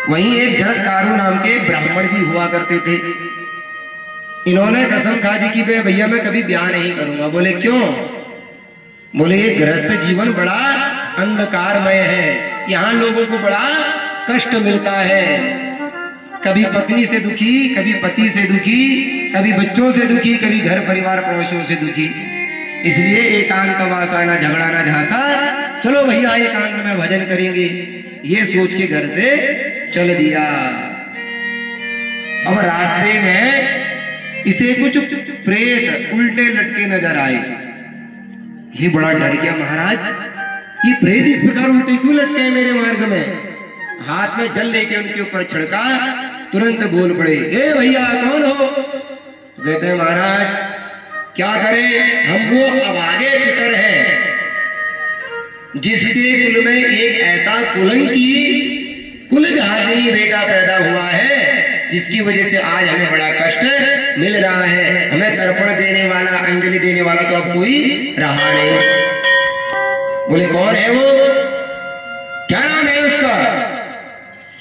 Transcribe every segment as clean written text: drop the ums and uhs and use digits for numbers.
वहीं एक जरत्कारु नाम के ब्राह्मण भी हुआ करते थे। इन्होंने कसम खा दी कि भैया मैं कभी ब्याह नहीं करूंगा। बोले क्यों? बोले ये गृहस्थ जीवन बड़ा अंधकारमय है, यहाँ लोगों को बड़ा कष्ट मिलता है, कभी पत्नी से दुखी, कभी पति से दुखी, कभी बच्चों से दुखी, कभी घर परिवार पड़ोसियों से दुखी। इसलिए एकांत वासा, ना झगड़ा ना झांसा, चलो भैया एकांत में भजन करेंगे, ये सोच के घर से चल दिया। अब रास्ते में इसे कुछ प्रेत उल्टे लटके नजर आए। ये बड़ा डर गया, महाराज ये प्रेत इस प्रकार उल्टे क्यों लटके हैं मेरे मार्ग में? हाथ में जल लेके उनके ऊपर छिड़का, तुरंत बोल पड़े, ए भैया कौन हो? तो कहते हैं महाराज क्या करें, हम वो अभागे पितर हैं जिसके कुल में एक ऐसा कुलंकी कुलघातिनी बेटा पैदा हुआ है, जिसकी वजह से आज हमें बड़ा कष्ट मिल रहा है। हमें तर्पण देने वाला, अंजलि देने वाला तो अब कोई रहा नहीं। बोले कौन है वो, क्या नाम है उसका?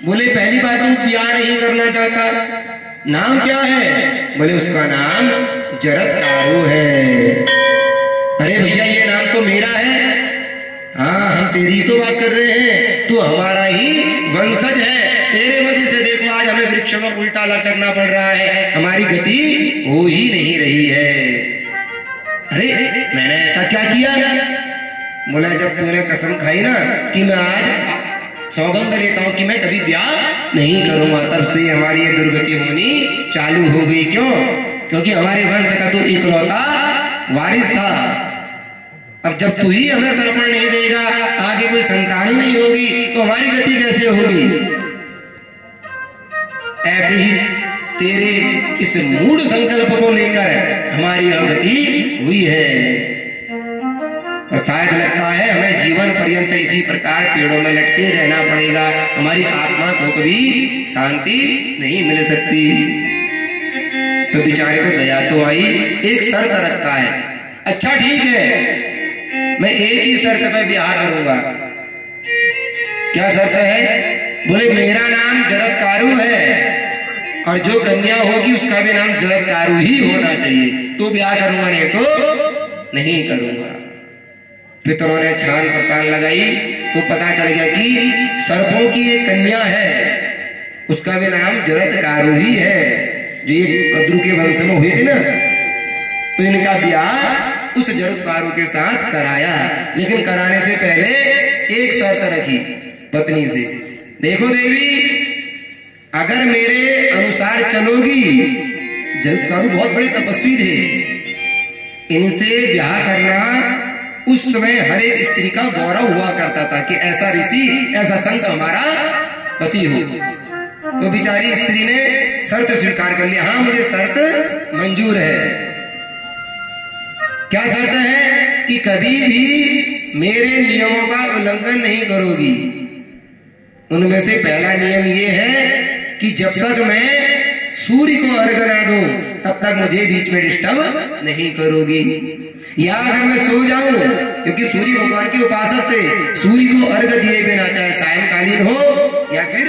बोले पहली बात तुम प्यार नहीं करना चाहता, नाम क्या है? बोले उसका नाम जरत्कारु है। अरे भैया ये नाम तो मेरा है। हाँ हम तेरी तो बात कर रहे हैं, तू हमारा ही वंशज है, तेरे वजह से देखो आज हमें वृक्ष में उल्टा लटकना पड़ रहा है, हमारी गति हो ही नहीं रही है। अरे मैंने ऐसा क्या किया? बोला जब तूने कसम खाई ना कि मैं आज सौगंध लेता हूं कि मैं कभी ब्याह नहीं करूंगा, तब से हमारी ये दुर्गति होनी चालू हो गई। क्यों? क्योंकि हमारे वंश का तो इकलौता वारिस था। अब जब तू ही हमें तर्पण नहीं देगा, आगे कोई संतान ही नहीं होगी, तो हमारी गति कैसे होगी? ऐसे ही तेरे इस मूढ़ संकल्प को लेकर हमारी गति हुई है। और शायद लगता है हमें जीवन पर्यंत इसी प्रकार पेड़ों में लटके रहना पड़ेगा, हमारी आत्मा को कभी शांति नहीं मिल सकती। तो बेचारे को दया तो आई, एक शर्त रखता है, अच्छा ठीक है मैं एक ही शर्त पे ब्याह करूंगा। क्या शर्त है? बोले मेरा नाम जरत्कारु है और जो कन्या होगी उसका भी नाम जरत्कारु ही होना चाहिए, तो ब्याह करूंगा, नहीं तो नहीं करूंगा। पितरों ने छान पड़ताल लगाई तो पता चल गया कि सर्पों की एक कन्या है, उसका भी नाम जरत्कारु ही है, जो ये कद्रु के वंश में हुए थे ना। तो इनका ब्याह उस जरत्कारु के साथ कराया, लेकिन कराने से पहले एक शर्त रखी पत्नी से, देखो देवी अगर मेरे अनुसार चलोगी, जरत्कारु बहुत बड़े तपस्वी थे, इनसे ब्याह करना उस समय हर एक स्त्री का गौरव हुआ करता था कि ऐसा ऋषि, ऐसा संत हमारा पति हो। तो बेचारी स्त्री ने शर्त स्वीकार कर लिया, हाँ मुझे शर्त मंजूर है। क्या शर्त है? कि कभी भी मेरे नियमों का उल्लंघन नहीं करोगी। उनमें से पहला नियम ये है कि जब तक मैं सूर्य को अर्घ्य ना दूं तब तक मुझे बीच में डिस्टर्ब नहीं करोगी। या अगर मैं सो जाऊं, क्योंकि सूर्य भगवान के उपासक थे, सूर्य को अर्घ्य दिए बिना, चाहे सायंकालीन हो या फिर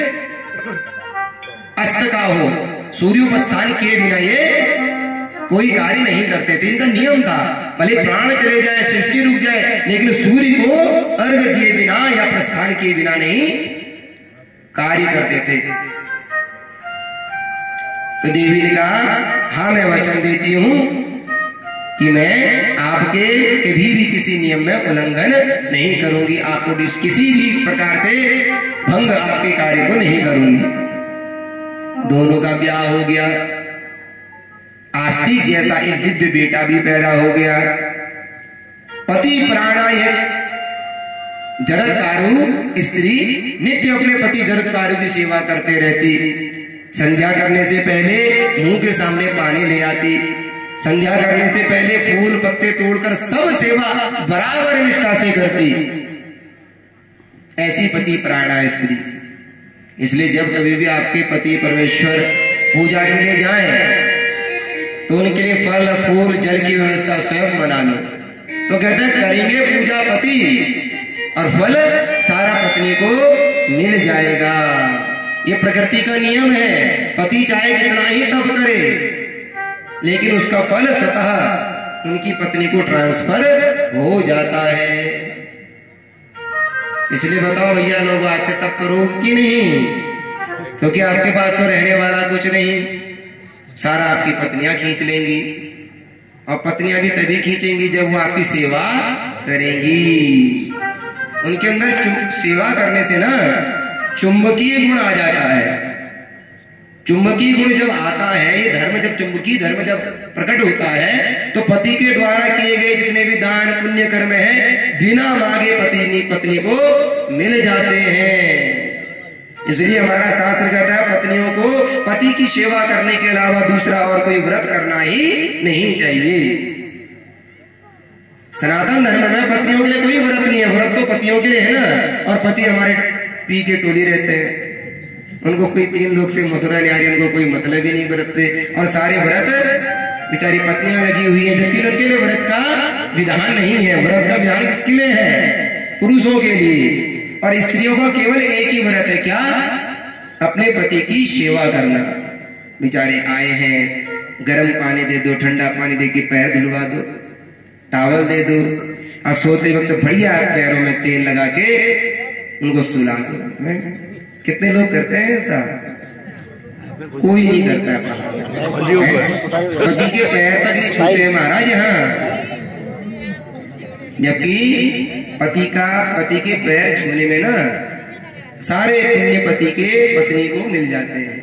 अस्त का हो, सूर्योपस्थान किए बिना ये कोई कार्य नहीं करते थे, इनका नियम था। भले प्राण चले जाए, सृष्टि रुक जाए, लेकिन सूर्य को अर्घ्य दिए बिना या प्रस्थान किए बिना नहीं कार्य करते थे। तो देवी ने कहा हाँ मैं वचन देती हूं कि मैं आपके कभी भी किसी नियम में उल्लंघन नहीं करूंगी, आपको किसी भी प्रकार से भंग आपके कार्य को नहीं करूंगी। दोनों का ब्याह हो गया, आस्तिक जैसा एक दिव्य बेटा भी पैदा हो गया। पति प्राणायक जरत्कारु स्त्री नित्य अपने पति जरत्कारु की सेवा करते रहती। संध्या करने से पहले मुंह के सामने पानी ले आती, संध्या करने से पहले फूल पत्ते तोड़कर सब सेवा बराबर निष्ठा से करती। ऐसी पति प्राणा स्त्री। इसलिए जब कभी भी आपके पति परमेश्वर पूजा के लिए जाएं तो उनके लिए फल फूल जल की व्यवस्था स्वयं बना लो। तो कहते हैं करेंगे पूजा पति और फल सारा पत्नी को मिल जाएगा। ये प्रकृति का नियम है। पति चाहे कितना ही तप करे, लेकिन उसका फल स्वतः उनकी पत्नी को ट्रांसफर हो जाता है। इसलिए बताओ भैया, लोग आज से तप करो कि नहीं? क्योंकि आपके पास तो रहने वाला कुछ नहीं, सारा आपकी पत्नियां खींच लेंगी। और पत्नियां भी तभी खींचेंगी जब वो आपकी सेवा करेंगी। उनके अंदर सेवा करने से ना चुंबकीय गुण आ जाता है। चुंबकीय गुण जब आता है, ये धर्म जब चुंबकीय धर्म जब प्रकट होता है, तो पति के द्वारा किए गए जितने भी दान पुण्य कर्म है, बिना मांगे पत्नी को मिल जाते हैं। इसलिए हमारा शास्त्र कहता है पत्नियों को पति की सेवा करने के अलावा दूसरा और कोई व्रत करना ही नहीं चाहिए। सनातन धर्म में पत्नियों के लिए कोई व्रत नहीं है, व्रत तो पतियों के लिए है ना। और पति हमारे पी के टोली रहते हैं, उनको कोई 3 लोग से मथुरा न्यारी, उनको कोई मतलब ही नहीं व्रत से। और सारे व्रत बेचारी पत्नियां लगी हुई है, जबकि उनके लिए व्रत का विधान नहीं है। व्रत का विधान किसके लिए है? पुरुषों के लिए। और स्त्रियों का केवल एक ही व्रत है, क्या? अपने पति की सेवा करना। बेचारे आए हैं, गर्म पानी दे दो, ठंडा पानी दे के पैर धुलवा दो, टावल दे दो, और सोते वक्त बढ़िया पैरों में तेल लगा के उनको सुला दो। कितने लोग करते हैं ऐसा? कोई नहीं करता। पति के पैर तक नहीं छूते महाराज यहाँ। जबकि पति के पैर छूने में ना सारे पुण्य पति के पत्नी को मिल जाते हैं।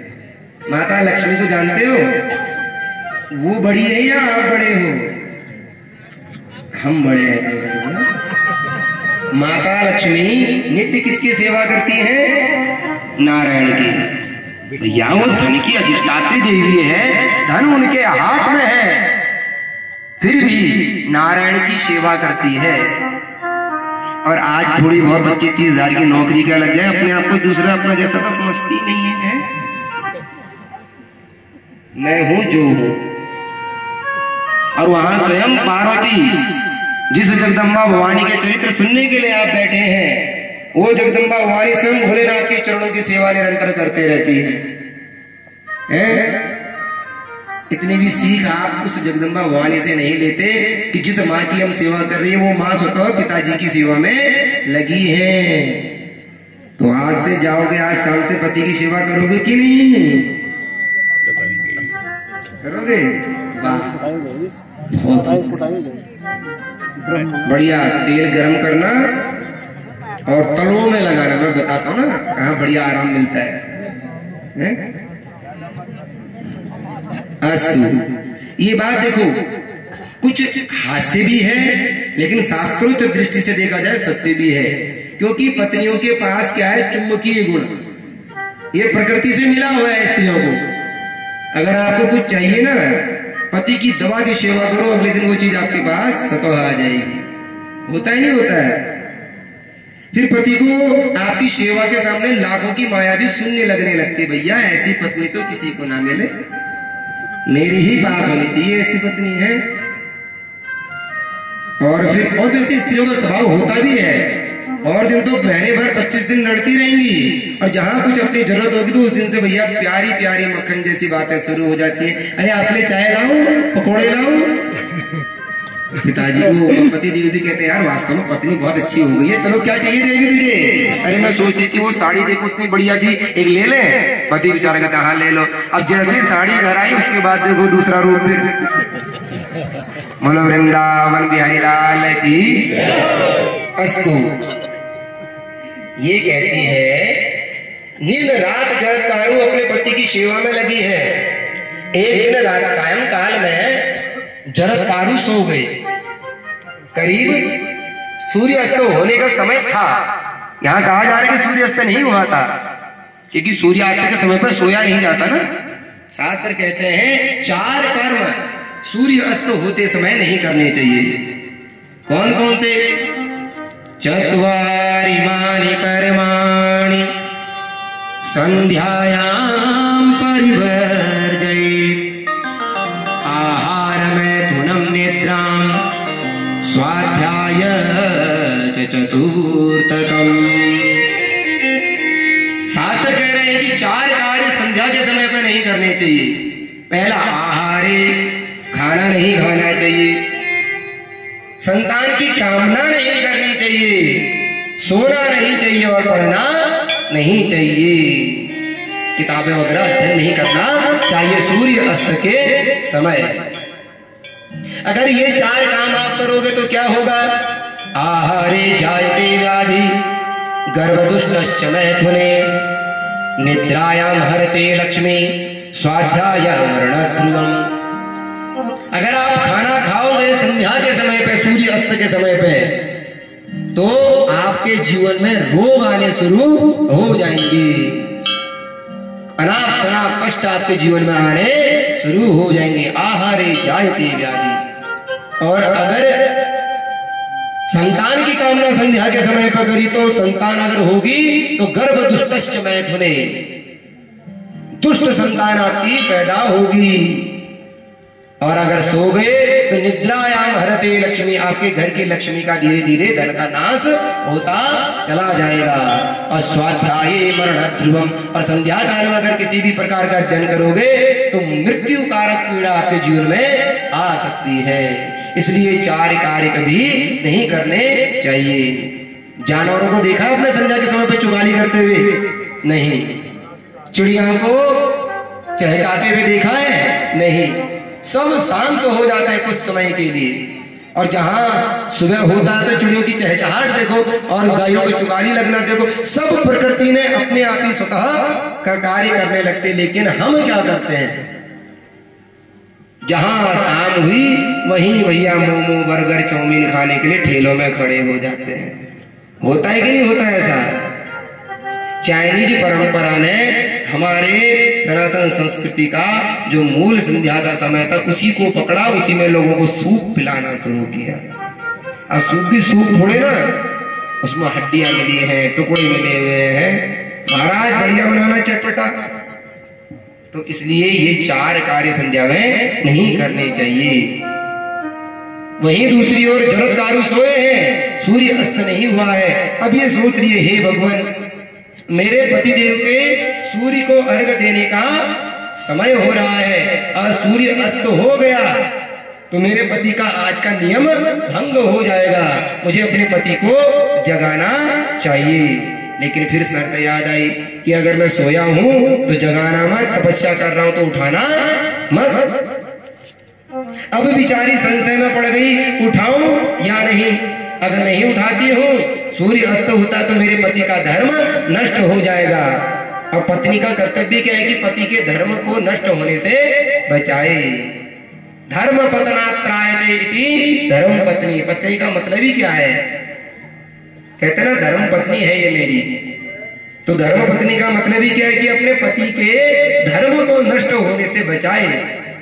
माता लक्ष्मी को जानते हो? वो बड़ी है या आप बड़े हो? हम बड़े हैं। माता लक्ष्मी नित्य किसकी सेवा करती है? नारायण की। भैया वो धन की अधिष्ठात्री देवी है, धन उनके हाथ में है, फिर भी नारायण की सेवा करती है। और आज थोड़ी बहुत 25-30 हजार की नौकरी क्या लग जाए, अपने आप को दूसरा अपना जैसा तो समझती नहीं है। मैं हूं जो हूं। और वहां स्वयं पार्वती, जिस जगदम्बा भवानी के चरित्र सुनने के लिए आप बैठे हैं, वो जगदम्बा भवानी स्वयं भोलेनाथ के चरणों की सेवा निरंतर करते रहती है। इतनी भी सीख आप उस जगदम्बा भवानी से नहीं लेते कि जिस माँ की हम सेवा कर रही है वो माँ स्वतः पिताजी की सेवा में लगी है। तो आज से जाओगे, आज शाम से पति की सेवा करोगे कि नहीं करोगे? बहुत बढ़िया तेल गरम करना और तलों में लगाना। मैं बताता हूँ ना कहाँ बढ़िया आराम मिलता है। अस्तु, ये बात देखो, कुछ हास्य भी है, लेकिन शास्त्रोक्त दृष्टि से देखा जाए सत्य भी है। क्योंकि पत्नियों के पास क्या है? चुंबकीय गुण। ये प्रकृति से मिला हुआ है स्त्रियों को। अगर आपको कुछ चाहिए ना, पति की दवा की सेवा करो, अगले दिन वो चीज आपके पास स्वतः आ जाएगी। होता ही नहीं होता है? फिर पति को आपकी सेवा के सामने लाखों की माया भी शून्य लगने लगती। भैया ऐसी पत्नी तो किसी को ना मिले, मेरे ही पास होनी चाहिए ऐसी पत्नी है। और फिर और वैसे स्त्रियों का स्वभाव होता भी है, और दिन तो महीने भर 25 दिन लड़ती रहेंगी, और जहां कुछ अपनी जरूरत होगी तो उस दिन से भैया प्यारी प्यारी मक्खन जैसी बातें शुरू हो जाती है। अरे आपके लिए चाय लाऊं, पकौड़े लाऊं? पिताजी को पति देवी भी कहते हैं यार वास्तव में पत्नी बहुत अच्छी हो गई है, चलो क्या चाहिए देवी तुझे? अरे मैं सोचती थी वो साड़ी देखो इतनी बढ़िया थी, एक ले ले। पति बेचारा कहता हाँ ले लो। अब जैसे साड़ी घर आई उसके बाद देखो दूसरा रूप। फिर बोलो वृंदावन बिहारी लाल की। अस्तु, ये कहती है नील रात जल तारू अपने पति की सेवा में लगी है। एक दिन रात सायंकाल में जरद तारू सो गए। करीब सूर्य अस्त होने का समय था। यहाँ कहा जा रहा है कि सूर्य अस्त नहीं हुआ था, क्योंकि सूर्यास्त के समय पर सोया नहीं जाता ना। शास्त्र कहते हैं 4 कर्म सूर्य अस्त होते समय नहीं करने चाहिए। कौन कौन से? चत्वारिमानि कर्माणि संध्यायां परिवर्जयेत्। आहारमैथुनं निद्रां स्वाध्याय च चतुर्थकम्। शास्त्र कह रहे हैं कि 4 कार्य संध्या के समय पे नहीं करने चाहिए। पहला, आहारे, खाना नहीं खाना चाहिए, संतान की कामना नहीं करनी चाहिए, सोना नहीं चाहिए और पढ़ना नहीं चाहिए, किताबें वगैरह अध्ययन नहीं करना चाहिए सूर्य अस्त के समय। अगर ये 4 काम आप करोगे तो क्या होगा? आहारे जायते व्याधि, गर्भदुष्टश्च मैथुने, निद्रायाम हरते लक्ष्मी, स्वाध्यायाम मरण ध्रुवम। अगर आप खाना खाओगे संध्या के समय पे, सूर्य अस्त के समय पे, तो आपके जीवन में रोग आने शुरू हो जाएंगे, अनाप शनाप कष्ट आपके जीवन में आने शुरू हो जाएंगे। आहारे जायते व्याधि। और अगर संतान की कामना संध्या के समय पर करी तो संतान अगर होगी तो गर्भ दुष्टश्च मैथुने, दुष्ट संतान आपकी पैदा होगी। और अगर सो गए तो निद्रायाम हरते लक्ष्मी, आपके घर की लक्ष्मी का धीरे धीरे धन का नाश होता चला जाएगा। और स्वाध्याये मरण ध्रुवम, और संध्या काल में अगर किसी भी प्रकार का अध्ययन करोगे तो मृत्यु कारक पीड़ा आपके जीवन में आ सकती है। इसलिए 4 कार्य कभी नहीं करने चाहिए। जानवरों को देखा आपने संध्या के समय पे चुगाली करते हुए? नहीं। चिड़िया को चहचहाते हुए देखा है? नहीं। सब शांत हो जाता है कुछ समय के लिए। और जहां सुबह होता है तो चिड़ियों की चहचहाट देखो और गायों की चुगाली लगना देखो, सब प्रकृति ने अपने आप ही स्वतः का कार्य करने लगते। लेकिन हम क्या करते हैं? जहां शाम हुई वहीं भैया मोमो बर्गर चाउमीन खाने के लिए ठेलों में खड़े हो जाते हैं। होता है कि नहीं होता है ऐसा? चाइनीज परंपरा ने हमारे सनातन संस्कृति का जो मूल संध्या का समय था उसी को पकड़ा, उसी में लोगों को सूप पिलाना शुरू किया। अब सूप भी सूप थोड़े ना, उसमें हड्डियां मिली हैं, टुकड़े मिले हुए हैं, महाराज बढ़िया बनाना चटपटा। तो इसलिए ये 4 कार्य संध्या में नहीं करने चाहिए। वहीं दूसरी ओर जरत्कारु सोए हैं, सूर्य अस्त नहीं हुआ है। अब ये सोच रही है, हे भगवान, मेरे पतिदेव के सूर्य को अर्घ देने का समय हो रहा है और सूर्य अस्त हो गया तो मेरे पति का आज का नियम भंग हो जाएगा, मुझे अपने पति को जगाना चाहिए। लेकिन फिर शर्त याद आई कि अगर मैं सोया हूं तो जगाना मत, तपस्या कर रहा हूं तो उठाना मत। अब बेचारी संशय में पड़ गई, उठाऊं या नहीं? अगर नहीं उठाती हूं, सूर्य अस्त होता तो मेरे पति का धर्म नष्ट हो जाएगा। और पत्नी का कर्तव्य क्या है कि पति के धर्म को नष्ट होने से बचाए। धर्म पतनात्रायते इति धर्म पत्नी। पत्नी का मतलब ही क्या है? कहते ना धर्म पत्नी है ये मेरी। तो धर्म पत्नी का मतलब ही क्या है कि अपने पति के धर्म को नष्ट होने से बचाए,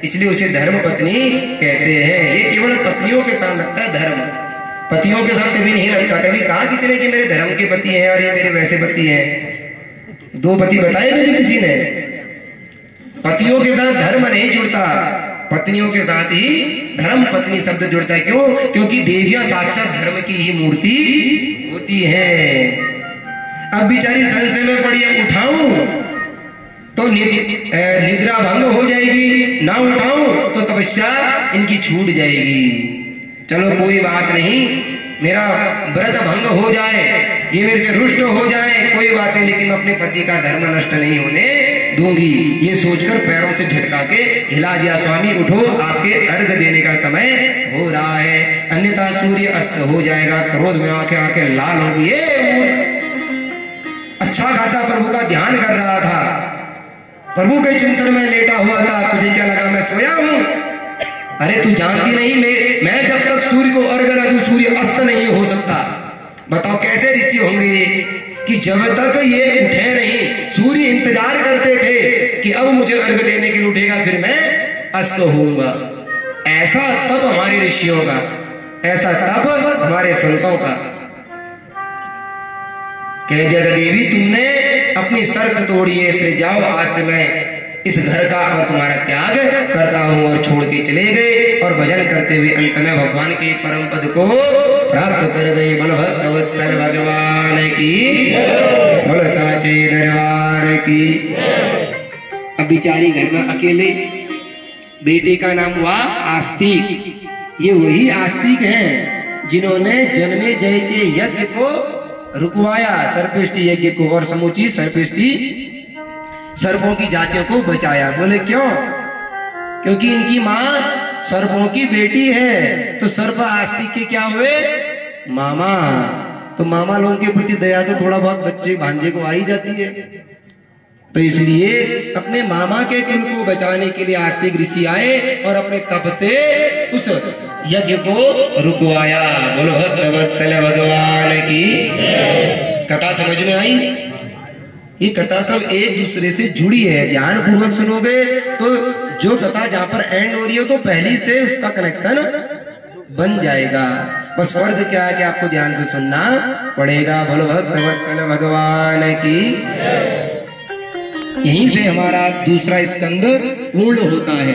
इसलिए उसे धर्म पत्नी कहते हैं। ये केवल पत्नियों के साथ लगता है धर्म, पतियों के साथ कभी नहीं लगता। कभी कहा किसी ने कि मेरे धर्म के पति हैं और ये मेरे वैसे पति हैं? 2 पति बताए कभी किसी ने? पतियों के साथ धर्म नहीं जुड़ता, पत्नियों के साथ ही धर्म पत्नी शब्द जुड़ता है। क्यों? क्योंकि देवियां साक्षात धर्म की ही मूर्ति होती है। अब बेचारी संशय में पड़ी है, उठाऊं तो निद्रा भंग हो जाएगी, ना उठाऊं तो तपस्या इनकी छूट जाएगी। चलो कोई बात नहीं, मेरा व्रत भंग हो जाए, ये मेरे से रुष्ट हो जाए, कोई बात नहीं, लेकिन मैं अपने पति का धर्म नष्ट नहीं होने दूंगी। ये सोचकर पैरों से झटका के हिला दिया, स्वामी उठो, आपके अर्घ देने का समय हो रहा है, अन्यथा सूर्य अस्त हो जाएगा। क्रोध में आंखें लाल हो गई। अच्छा खासा प्रभु का ध्यान कर रहा था, प्रभु के चिंतन में लेटा हुआ था, तुझे क्या लगा मैं सोया हूं? अरे तू जानती नहीं, मैं जब तक सूर्य को अर्घ न दूं सूर्य अस्त नहीं हो सकता। बताओ कैसे ऋषि होंगे कि जब तक ये उठे नहीं, सूर्य इंतजार करते थे कि अब मुझे अर्घ देने के लिए उठेगा फिर मैं अस्त होऊंगा। ऐसा तब हमारे ऋषियों का, ऐसा तब हमारे संतों का। कह जगदेवी तुमने अपनी शर्त तोड़ी है, इसलिए जाओ आज से मैं इस घर का और तुम्हारा त्याग करता हूँ, और छोड़ के चले गए और भजन करते हुए अंत में भगवान के परम पद को प्राप्त कर गए। बोलो भक्तवत्सल भगवान की, बोलो साचे दरबार की। अब बिचारी घर में अकेले, बेटे का नाम हुआ आस्तिक। ये वही आस्तिक हैं जिन्होंने जन्मे जय के यज्ञ को रुकवाया, सर्पिष्टि यज्ञ को, और समुची सर्पिष्टि सर्पों की जातियों को बचाया। बोले क्यों? क्योंकि इनकी मां सर्पों की बेटी है। तो सर्प आस्तिक के क्या हुए? मामा। तो मामा लोगों के प्रति दया तो थोड़ा बहुत बच्चे भांजे को आ ही जाती है। तो इसलिए अपने मामा के कुल को बचाने के लिए आस्तिक ऋषि आए और अपने तप से उस यज्ञ को रुकवाया। बोलो भक्तवत्सल भगवान की। कथा समझ में आई? ये कथा सब एक दूसरे से जुड़ी है, ध्यान पूर्वक सुनोगे तो जो कथा जहां पर एंड हो रही हो तो पहली से उसका कनेक्शन बन जाएगा। बस फर्क क्या है कि आपको ध्यान से सुनना पड़ेगा। बोलो भक्तवत्सल भगवान की। यहीं से हमारा दूसरा स्कंद पूर्ण होता है।